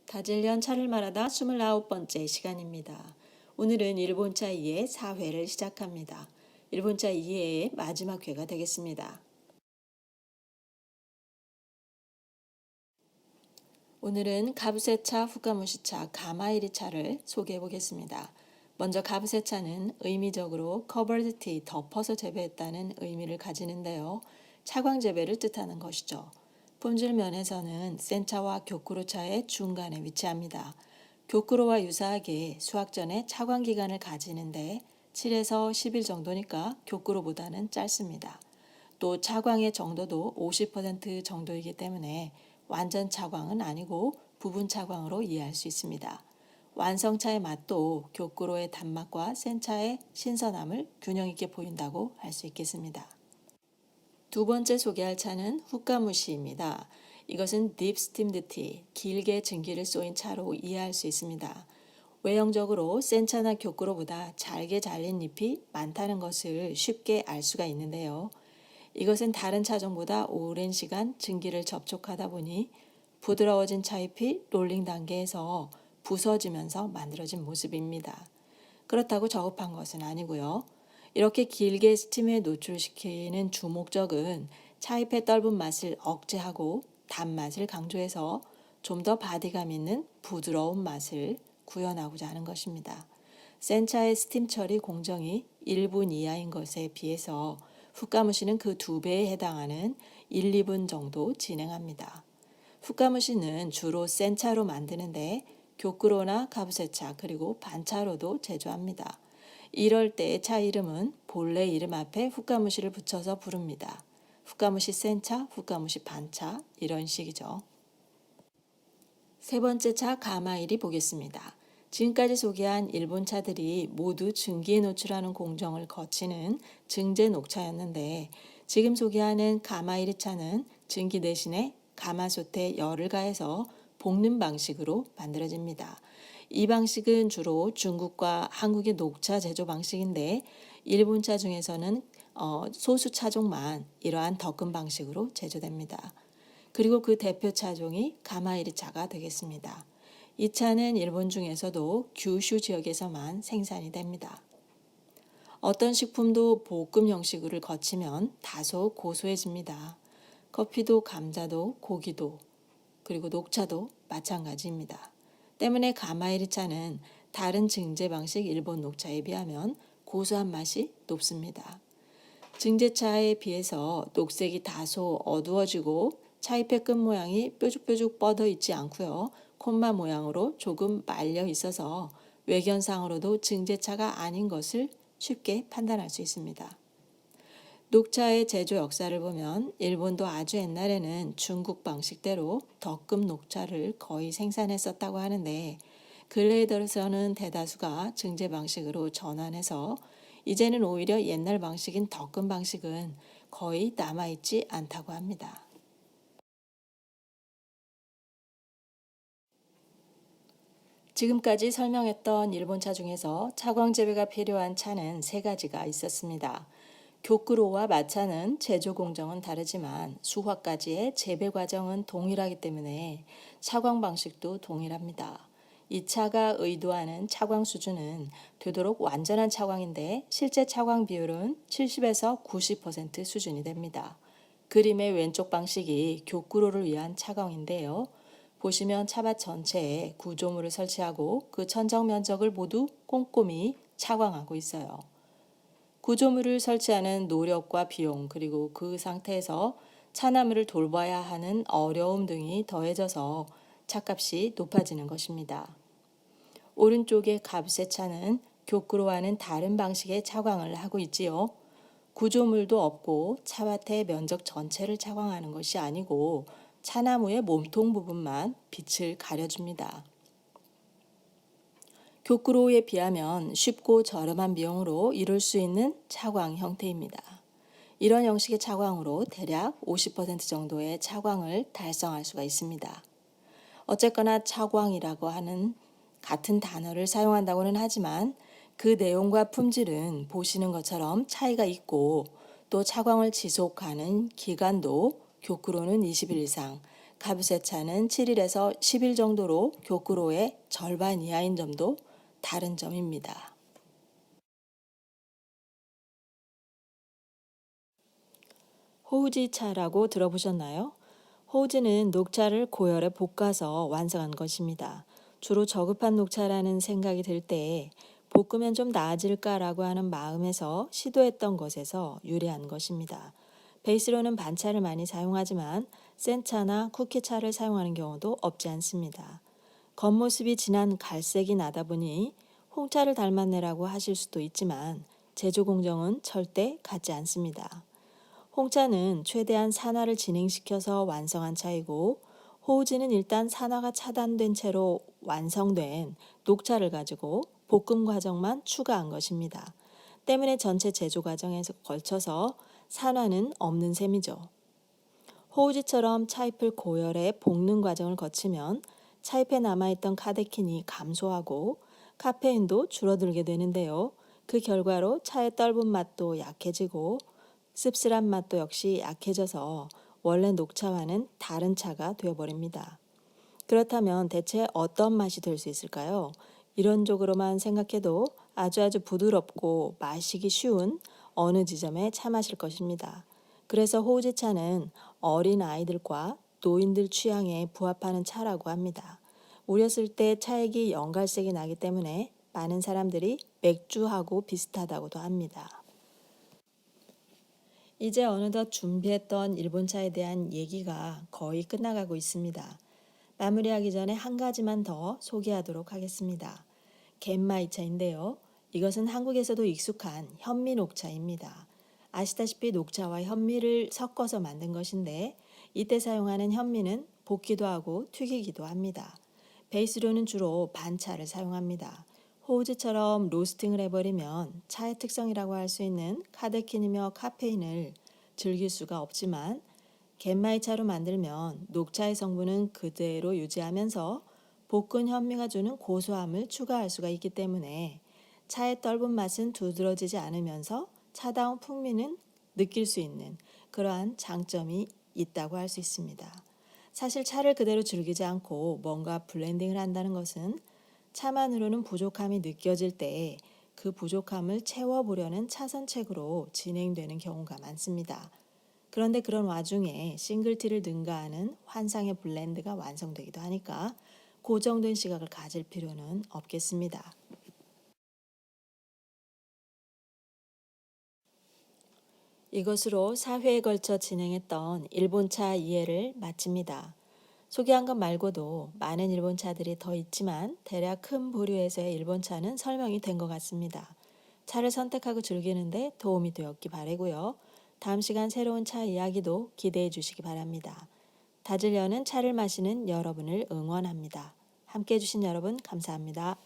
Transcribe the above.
다질련 차를 말하다 29번째 시간입니다. 오늘은 일본차 2의 4회를 시작합니다. 일본차 2회의 마지막 회가 되겠습니다. 오늘은 가부세차, 후카무시차, 가마이리차를 소개해 보겠습니다. 먼저 가부세차는 의미적으로 covered tea, 덮어서 재배했다는 의미를 가지는데요. 차광 재배를 뜻하는 것이죠. 품질 면에서는 센차와 교쿠로차의 중간에 위치합니다. 교쿠로와 유사하게 수확 전에 차광 기간을 가지는데 7에서 10일 정도니까 교쿠로보다는 짧습니다. 또 차광의 정도도 50% 정도이기 때문에 완전 차광은 아니고 부분 차광으로 이해할 수 있습니다. 완성차의 맛도 교쿠로의 단맛과 센차의 신선함을 균형 있게 보인다고 할 수 있겠습니다. 두 번째 소개할 차는 후카무시입니다. 이것은 딥 스팀드 티, 길게 증기를 쏘인 차로 이해할 수 있습니다. 외형적으로 센차나 교쿠로보다 잘게 잘린 잎이 많다는 것을 쉽게 알 수가 있는데요. 이것은 다른 차종보다 오랜 시간 증기를 접촉하다 보니 부드러워진 차잎이 롤링 단계에서 부서지면서 만들어진 모습입니다. 그렇다고 저급한 것은 아니고요. 이렇게 길게 스팀에 노출시키는 주 목적은 차잎의 떫은 맛을 억제하고 단맛을 강조해서 좀 더 바디감 있는 부드러운 맛을 구현하고자 하는 것입니다. 센차의 스팀 처리 공정이 1분 이하인 것에 비해서 후카무시는 그 2배에 해당하는 1, 2분 정도 진행합니다. 후카무시는 주로 센차로 만드는데 교쿠로나 가부세차 그리고 반차로도 제조합니다. 이럴 때 차 이름은 본래 이름 앞에 후카무시를 붙여서 부릅니다. 후카무시 센차, 후카무시 반차 이런 식이죠. 세 번째 차 가마이리 보겠습니다. 지금까지 소개한 일본 차들이 모두 증기에 노출하는 공정을 거치는 증제 녹차였는데 지금 소개하는 가마이리 차는 증기 대신에 가마솥에 열을 가해서 볶는 방식으로 만들어집니다. 이 방식은 주로 중국과 한국의 녹차 제조 방식인데 일본 차 중에서는 소수 차종만 이러한 덮금 방식으로 제조됩니다. 그리고 그 대표 차종이 가마이리 차가 되겠습니다. 이 차는 일본 중에서도 규슈 지역에서만 생산이 됩니다. 어떤 식품도 볶음 형식을 거치면 다소 고소해집니다. 커피도 감자도 고기도 그리고 녹차도 마찬가지입니다. 때문에 가마이리 차는 다른 증제 방식 일본 녹차에 비하면 고소한 맛이 높습니다. 증제차에 비해서 녹색이 다소 어두워지고 차잎의 끝 모양이 뾰족뾰족 뻗어 있지 않고요. 콘마 모양으로 조금 말려 있어서 외견상으로도 증제차가 아닌 것을 쉽게 판단할 수 있습니다. 녹차의 제조 역사를 보면 일본도 아주 옛날에는 중국 방식대로 덕금 녹차를 거의 생산했었다고 하는데 근래에 들어서는 대다수가 증제 방식으로 전환해서 이제는 오히려 옛날 방식인 덕금 방식은 거의 남아있지 않다고 합니다. 지금까지 설명했던 일본차 중에서 차광 재배가 필요한 차는 3가지가 있었습니다. 교쿠로와 마차는 제조 공정은 다르지만 수확까지의 재배 과정은 동일하기 때문에 차광 방식도 동일합니다. 이 차가 의도하는 차광 수준은 되도록 완전한 차광인데 실제 차광 비율은 70에서 90% 수준이 됩니다. 그림의 왼쪽 방식이 교쿠로를 위한 차광인데요. 보시면 차밭 전체에 구조물을 설치하고 그 천정 면적을 모두 꼼꼼히 차광하고 있어요. 구조물을 설치하는 노력과 비용 그리고 그 상태에서 차나무를 돌봐야 하는 어려움 등이 더해져서 차값이 높아지는 것입니다. 오른쪽의 가부세차는 교쿠로와는 다른 방식의 차광을 하고 있지요. 구조물도 없고 차밭의 면적 전체를 차광하는 것이 아니고 차나무의 몸통 부분만 빛을 가려줍니다. 교쿠로에 비하면 쉽고 저렴한 비용으로 이룰 수 있는 차광 형태입니다. 이런 형식의 차광으로 대략 50% 정도의 차광을 달성할 수가 있습니다. 어쨌거나 차광이라고 하는 같은 단어를 사용한다고는 하지만 그 내용과 품질은 보시는 것처럼 차이가 있고 또 차광을 지속하는 기간도 교쿠로는 20일 이상, 가브세차는 7일에서 10일 정도로 교구로의 절반 이하인 점도 다른 점입니다. 호우지차라고 들어보셨나요? 호우지는 녹차를 고열에 볶아서 완성한 것입니다. 주로 저급한 녹차라는 생각이 들 때 볶으면 좀 나아질까라고 하는 마음에서 시도했던 것에서 유래한 것입니다. 베이스로는 반차를 많이 사용하지만 센차나 쿠키차를 사용하는 경우도 없지 않습니다. 겉모습이 진한 갈색이 나다 보니 홍차를 닮았네라고 하실 수도 있지만 제조 공정은 절대 같지 않습니다. 홍차는 최대한 산화를 진행시켜서 완성한 차이고 호우지는 일단 산화가 차단된 채로 완성된 녹차를 가지고 볶음 과정만 추가한 것입니다. 때문에 전체 제조 과정에서 걸쳐서 산화는 없는 셈이죠. 호우지처럼 차잎을 고열에 볶는 과정을 거치면 차잎에 남아있던 카테킨이 감소하고 카페인도 줄어들게 되는데요. 그 결과로 차의 떫은 맛도 약해지고 씁쓸한 맛도 역시 약해져서 원래 녹차와는 다른 차가 되어버립니다. 그렇다면 대체 어떤 맛이 될 수 있을까요? 이론적으로만 생각해도 아주 부드럽고 마시기 쉬운 어느 지점의 차 맛일 것입니다. 그래서 호우지차는 어린 아이들과 노인들 취향에 부합하는 차라고 합니다. 우렸을 때 차액이 연갈색이 나기 때문에 많은 사람들이 맥주하고 비슷하다고도 합니다. 이제 어느덧 준비했던 일본차에 대한 얘기가 거의 끝나가고 있습니다. 마무리하기 전에 한 가지만 더 소개하도록 하겠습니다. 겐마이차인데요. 이것은 한국에서도 익숙한 현미 녹차입니다. 아시다시피 녹차와 현미를 섞어서 만든 것인데 이때 사용하는 현미는 볶기도 하고 튀기기도 합니다. 베이스로는 주로 반차를 사용합니다. 호우즈처럼 로스팅을 해버리면 차의 특성이라고 할 수 있는 카테킨이며 카페인을 즐길 수가 없지만 겐마이차로 만들면 녹차의 성분은 그대로 유지하면서 볶은 현미가 주는 고소함을 추가할 수가 있기 때문에 차의 떫은 맛은 두드러지지 않으면서 차다운 풍미는 느낄 수 있는 그러한 장점이 있다고 할 수 있습니다. 사실 차를 그대로 즐기지 않고 뭔가 블렌딩을 한다는 것은 차만으로는 부족함이 느껴질 때 그 부족함을 채워보려는 차선책으로 진행되는 경우가 많습니다. 그런데 그런 와중에 싱글티를 능가하는 환상의 블렌드가 완성되기도 하니까 고정된 시각을 가질 필요는 없겠습니다. 이것으로 4회에 걸쳐 진행했던 일본차 이해를 마칩니다. 소개한 것 말고도 많은 일본차들이 더 있지만 대략 큰 부류에서의 일본차는 설명이 된 것 같습니다. 차를 선택하고 즐기는데 도움이 되었기 바라고요. 다음 시간 새로운 차 이야기도 기대해 주시기 바랍니다. 다들 여는 차를 마시는 여러분을 응원합니다. 함께 해주신 여러분 감사합니다.